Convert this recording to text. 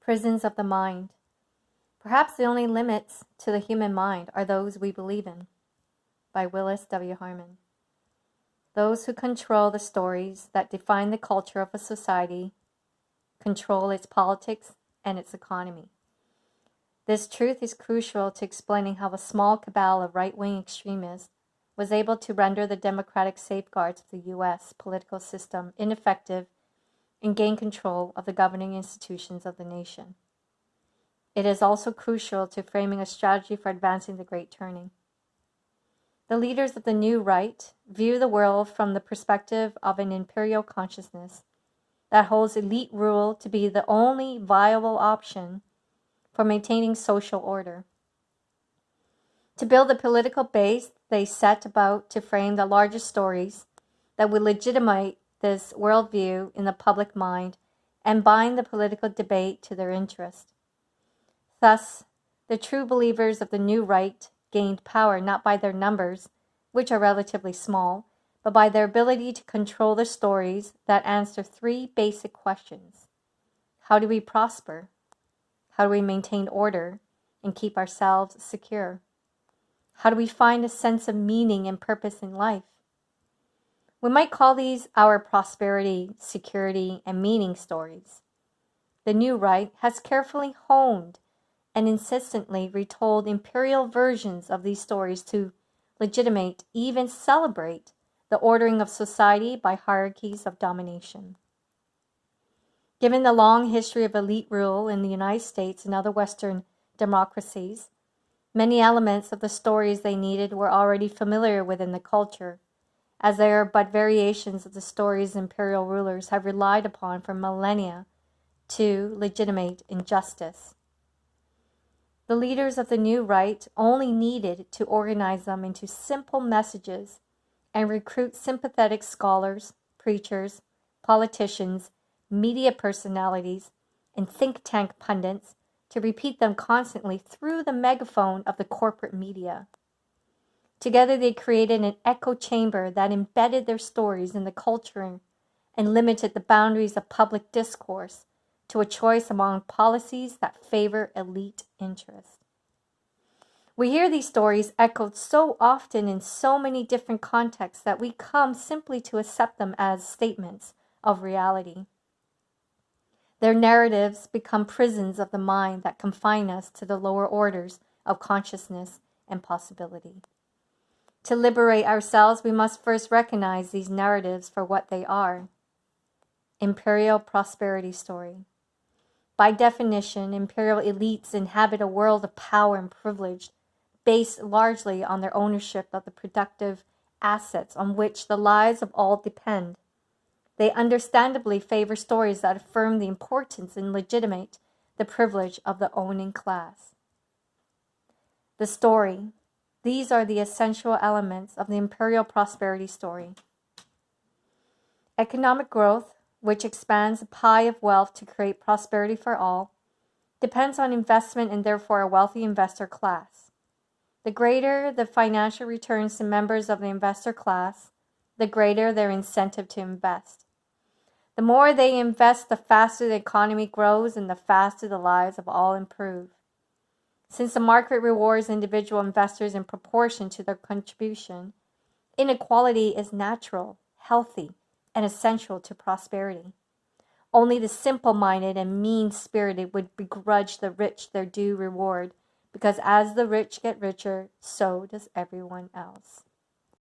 Prisons of the mind. Perhaps the only limits to the human mind are those we believe in. By Willis W. Harman. Those who control the stories that define the culture of a society control its politics and its economy. This truth is crucial to explaining how a small cabal of right-wing extremists was able to render the democratic safeguards of the U.S. political system ineffective and gain control of the governing institutions of the nation. It is also crucial to framing a strategy for advancing the Great Turning. The leaders of the New Right view the world from the perspective of an imperial consciousness that holds elite rule to be the only viable option for maintaining social order. To build a political base, they set about to frame the largest stories that would legitimate this worldview in the public mind and bind the political debate to their interest. Thus, the true believers of the New Right gained power not by their numbers, which are relatively small, but by their ability to control the stories that answer three basic questions. How do we prosper? How do we maintain order and keep ourselves secure? How do we find a sense of meaning and purpose in life? We might call these our prosperity, security, and meaning stories. The New Right has carefully honed and insistently retold imperial versions of these stories to legitimate, even celebrate, the ordering of society by hierarchies of domination. Given the long history of elite rule in the United States and other Western democracies, many elements of the stories they needed were already familiar within the culture, as they are but variations of the stories imperial rulers have relied upon for millennia to legitimate injustice. The leaders of the New Right only needed to organize them into simple messages and recruit sympathetic scholars, preachers, politicians, media personalities, and think tank pundits to repeat them constantly through the megaphone of the corporate media. Together they created an echo chamber that embedded their stories in the culture and limited the boundaries of public discourse to a choice among policies that favor elite interests. We hear these stories echoed so often in so many different contexts that we come simply to accept them as statements of reality. Their narratives become prisons of the mind that confine us to the lower orders of consciousness and possibility. To liberate ourselves, we must first recognize these narratives for what they are. Imperial prosperity story. By definition, imperial elites inhabit a world of power and privilege based largely on their ownership of the productive assets on which the lives of all depend. They understandably favor stories that affirm the importance and legitimate the privilege of the owning class. The story. These are the essential elements of the imperial prosperity story. Economic growth, which expands a pie of wealth to create prosperity for all, depends on investment and therefore a wealthy investor class. The greater the financial returns to members of the investor class, the greater their incentive to invest. The more they invest, the faster the economy grows and the faster the lives of all improve. Since the market rewards individual investors in proportion to their contribution, inequality is natural, healthy, and essential to prosperity. Only the simple-minded and mean-spirited would begrudge the rich their due reward, because as the rich get richer, so does everyone else.